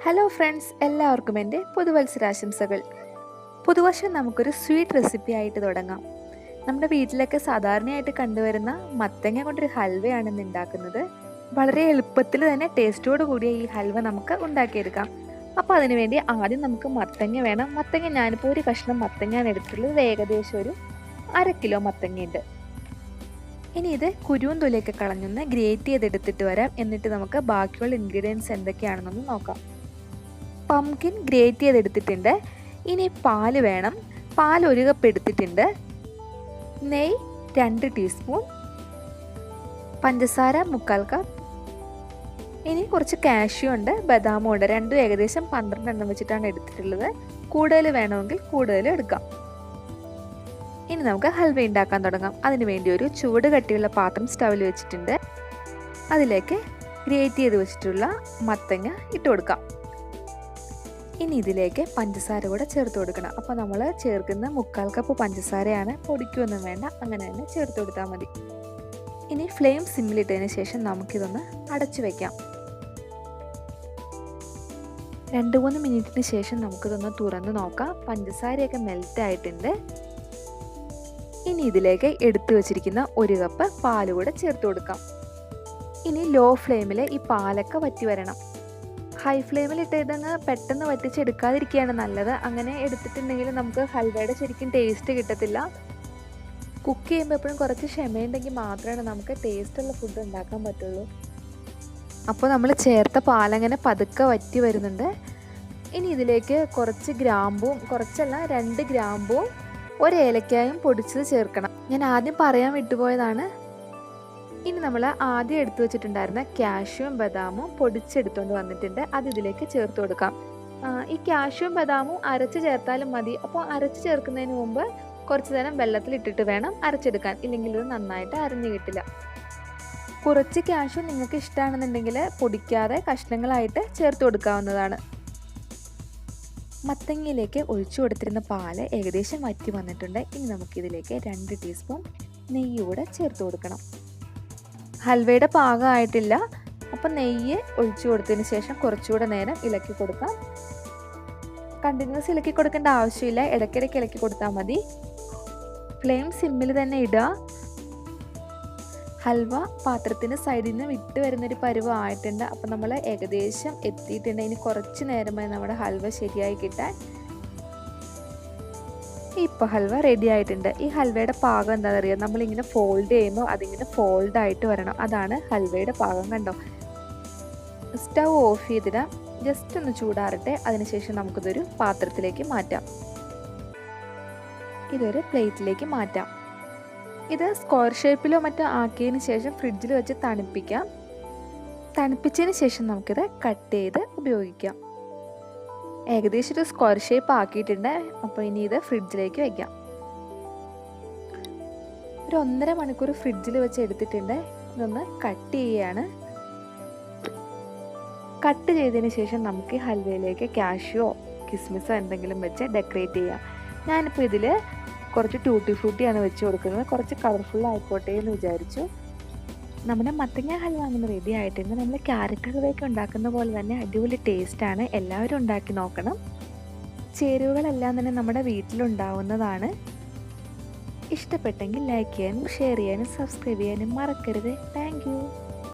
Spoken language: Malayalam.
ഹലോ ഫ്രണ്ട്സ്, എല്ലാവർക്കും എൻ്റെ പുതുവത്സരാശംസകൾ. പുതുവർഷം നമുക്കൊരു സ്വീറ്റ് റെസിപ്പി ആയിട്ട് തുടങ്ങാം. നമ്മുടെ വീട്ടിലൊക്കെ സാധാരണയായിട്ട് കണ്ടുവരുന്ന മത്തങ്ങ കൊണ്ടൊരു ഹൽവയാണ് ഇന്ന് ഉണ്ടാക്കുന്നത്. വളരെ എളുപ്പത്തിൽ തന്നെ ടേസ്റ്റോട് കൂടിയ ഈ ഹൽവ നമുക്ക് ഉണ്ടാക്കിയെടുക്കാം. അപ്പോൾ അതിനുവേണ്ടി ആദ്യം നമുക്ക് മത്തങ്ങ വേണം. മത്തങ്ങ ഞാനിപ്പോൾ ഒരു കഷ്ണം മത്തങ്ങയാണ് എടുത്തിട്ടുള്ളത്. ഏകദേശം ഒരു 1/2 കിലോ മത്തങ്ങയുണ്ട്. ഇനി ഇത് കുരുവും തൊലിയൊക്കെ കളഞ്ഞൊന്ന് ഗ്രേറ്റ് ചെയ്തെടുത്തിട്ട് വരാം. എന്നിട്ട് നമുക്ക് ബാക്കിയുള്ള ഇൻഗ്രീഡിയൻസ് എന്തൊക്കെയാണെന്നൊന്ന് നോക്കാം. പംകിൻ ഗ്രേറ്റ് ചെയ്തെടുത്തിട്ടുണ്ട്. ഇനി പാല് വേണം. പാൽ 1 കപ്പ് എടുത്തിട്ടുണ്ട്. നെയ്യ് 2 ടീസ്പൂൺ, പഞ്ചസാര 1/4 കപ്പ്. ഇനി കുറച്ച് കാഷ്യൂ ഉണ്ട്, ബദാമും ഉണ്ട്. രണ്ടും ഏകദേശം 12 എണ്ണം വെച്ചിട്ടാണ് എടുത്തിട്ടുള്ളത്. കൂടുതൽ വേണമെങ്കിൽ കൂടുതൽ എടുക്കാം. ഇനി നമുക്ക് ഹൽവ ഉണ്ടാക്കാൻ തുടങ്ങാം. അതിനുവേണ്ടി ഒരു ചൂട് കട്ടിയുള്ള പാത്രം സ്റ്റൗവിൽ വെച്ചിട്ടുണ്ട്. അതിലേക്ക് ഗ്രേറ്റ് ചെയ്ത് വെച്ചിട്ടുള്ള മത്തങ്ങ ഇട്ട് കൊടുക്കാം. ഇനി ഇതിലേക്ക് പഞ്ചസാര കൂടെ ചേർത്ത് കൊടുക്കണം. അപ്പോൾ നമ്മൾ ചേർക്കുന്ന 1/4 കപ്പ് പഞ്ചസാരയാണ്, പൊടിക്കൊന്നും വേണ്ട, അങ്ങനെ തന്നെ ചേർത്ത് കൊടുത്താൽ മതി. ഇനി ഫ്ലെയിം സിമ്മിലിട്ടതിന് ശേഷം നമുക്കിതൊന്ന് അടച്ചു വയ്ക്കാം. 2-3 മിനിറ്റിന് ശേഷം നമുക്കിതൊന്ന് തുറന്ന് നോക്കാം. പഞ്ചസാരയൊക്കെ മെൽറ്റ് ആയിട്ടുണ്ട്. ഇനി ഇതിലേക്ക് എടുത്തു വച്ചിരിക്കുന്ന 1 കപ്പ് പാൽ കൂടെ ചേർത്ത് കൊടുക്കാം. ഇനി ലോ ഫ്ലെയിമിൽ ഈ പാലൊക്കെ വറ്റി വരണം. ഹൈ ഫ്ലെയിമിൽ ഇട്ട് ഇതങ്ങ് പെട്ടെന്ന് വറ്റിച്ചെടുക്കാതിരിക്കുകയാണ് നല്ലത്. അങ്ങനെ എടുത്തിട്ടുണ്ടെങ്കിൽ നമുക്ക് ഹൽവയുടെ ശരിക്കും ടേസ്റ്റ് കിട്ടത്തില്ല. കുക്ക് ചെയ്യുമ്പോൾ എപ്പോഴും കുറച്ച് ക്ഷമയുണ്ടെങ്കിൽ മാത്രമേ നമുക്ക് ടേസ്റ്റുള്ള ഫുഡ് ഉണ്ടാക്കാൻ പറ്റുള്ളൂ. അപ്പോൾ നമ്മൾ ചേർത്ത പാലങ്ങനെ പതുക്കെ വറ്റി വരുന്നുണ്ട്. ഇനി ഇതിലേക്ക് കുറച്ച് ഗ്രാമ്പും, കുറച്ചല്ല 2 ഗ്രാമ്പും 1 ഏലക്കായും പൊടിച്ചത് ചേർക്കണം. ഞാൻ ആദ്യം പറയാൻ വിട്ടുപോയതാണ്. ഇനി നമ്മൾ ആദ്യം എടുത്തു വെച്ചിട്ടുണ്ടായിരുന്ന കാഷ്യൂവും ബദാമും പൊടിച്ചെടുത്തുകൊണ്ട് വന്നിട്ടുണ്ട്. അത് ഇതിലേക്ക് ചേർത്ത് കൊടുക്കാം. ഈ കാഷ്യൂവും ബദാമും അരച്ച് ചേർത്താലും മതി. അപ്പോൾ അരച്ച് ചേർക്കുന്നതിന് മുമ്പ് കുറച്ച് നേരം വെള്ളത്തിലിട്ടിട്ട് വേണം അരച്ചെടുക്കാൻ, ഇല്ലെങ്കിൽ ഇത് നന്നായിട്ട് അരഞ്ഞു കിട്ടില്ല. കുറച്ച് കാഷ്യൂ നിങ്ങൾക്ക് ഇഷ്ടമാണെന്നുണ്ടെങ്കിൽ പൊടിക്കാതെ കഷ്ണങ്ങളായിട്ട് ചേർത്ത് കൊടുക്കാവുന്നതാണ്. മത്തങ്ങയിലേക്ക് ഒഴിച്ചു കൊടുത്തിരുന്ന പാല് ഏകദേശം വറ്റി വന്നിട്ടുണ്ട്. ഇനി നമുക്കിതിലേക്ക് 2 ടീസ്പൂൺ നെയ്യ് കൂടെ ചേർത്ത് കൊടുക്കണം. ഹൽവയുടെ പാകമായിട്ടില്ല, അപ്പം നെയ്യ് ഒഴിച്ചു കൊടുത്തതിന് ശേഷം കുറച്ചുകൂടെ നേരം ഇളക്കി കൊടുക്കാം. കണ്ടിന്യൂസ് ഇളക്കി കൊടുക്കേണ്ട ആവശ്യമില്ല, ഇടയ്ക്കിടയ്ക്ക് ഇളക്കി കൊടുത്താൽ മതി. ഫ്ലെയിം സിമ്മിൽ തന്നെ ഇടുക. ഹൽവ പാത്രത്തിന് സൈഡിൽ നിന്ന് വിട്ട് വരുന്നൊരു പരുവം ആയിട്ടുണ്ട്. അപ്പം നമ്മൾ ഏകദേശം എത്തിയിട്ടുണ്ട്. ഇനി കുറച്ച് നേരമായി നമ്മുടെ ഹൽവ ശരിയായി കിട്ടാൻ. ഇപ്പോൾ ഹൽവ റെഡി ആയിട്ടുണ്ട്. ഈ ഹൽവയുടെ പാകം എന്താണെന്ന് അറിയാം, നമ്മളിങ്ങനെ ഫോൾഡ് ചെയ്യുമ്പോൾ അതിങ്ങനെ ഫോൾഡ് ആയിട്ട് വരണം. അതാണ് ഹൽവയുടെ പാകം. കണ്ടോ? സ്റ്റൗ ഓഫ് ചെയ്തിടാം. ജസ്റ്റ് ഒന്ന് ചൂടാറട്ടെ. അതിനുശേഷം നമുക്കിതൊരു പാത്രത്തിലേക്ക് മാറ്റാം. ഇതൊരു പ്ലേറ്റിലേക്ക് മാറ്റാം. ഇത് സ്ക്വയർ ഷേപ്പിലോ മറ്റോ ആക്കിയതിന് ശേഷം ഫ്രിഡ്ജിൽ വെച്ച് തണുപ്പിക്കാം. തണുപ്പിച്ചതിന് ശേഷം നമുക്കിത് കട്ട് ചെയ്ത് ഉപയോഗിക്കാം. ഏകദേശം ഒരു സ്ക്വയർ ഷേപ്പ് ആക്കിയിട്ടുണ്ട്. അപ്പോൾ ഇനി ഇത് ഫ്രിഡ്ജിലേക്ക് വയ്ക്കാം. ഒരു 1.5 മണിക്കൂർ ഫ്രിഡ്ജിൽ വെച്ച് എടുത്തിട്ടുണ്ട്. ഇതൊന്ന് കട്ട് ചെയ്യുകയാണ്. കട്ട് ചെയ്തതിന് ശേഷം നമുക്ക് ഹൽവയിലേക്ക് കാഷ്യോ കിസ്മിസോ എന്തെങ്കിലും വെച്ച് ഡെക്കറേറ്റ് ചെയ്യാം. ഞാനിപ്പോൾ ഇതിൽ കുറച്ച് ടൂട്ടി ഫ്രൂട്ടിയാണ് വെച്ച് കൊടുക്കുന്നത്. കുറച്ച് കളർഫുൾ ആയിക്കോട്ടെ എന്ന് വിചാരിച്ചു. നമ്മുടെ മത്തങ്ങ ഹൽവ അങ്ങനെ റെഡി ആയിട്ടുണ്ട്. നമ്മൾ ക്യാരറ്റ് ഹൽവയൊക്കെ ഉണ്ടാക്കുന്ന പോലെ തന്നെ അടിപൊളി ടേസ്റ്റാണ്. എല്ലാവരും ഉണ്ടാക്കി നോക്കണം. ചേരുവകളെല്ലാം തന്നെ നമ്മുടെ വീട്ടിലുണ്ടാവുന്നതാണ്. ഇഷ്ടപ്പെട്ടെങ്കിൽ ലൈക്ക് ചെയ്യാനും ഷെയർ ചെയ്യാനും സബ്സ്ക്രൈബ് ചെയ്യാനും മറക്കരുത്. താങ്ക്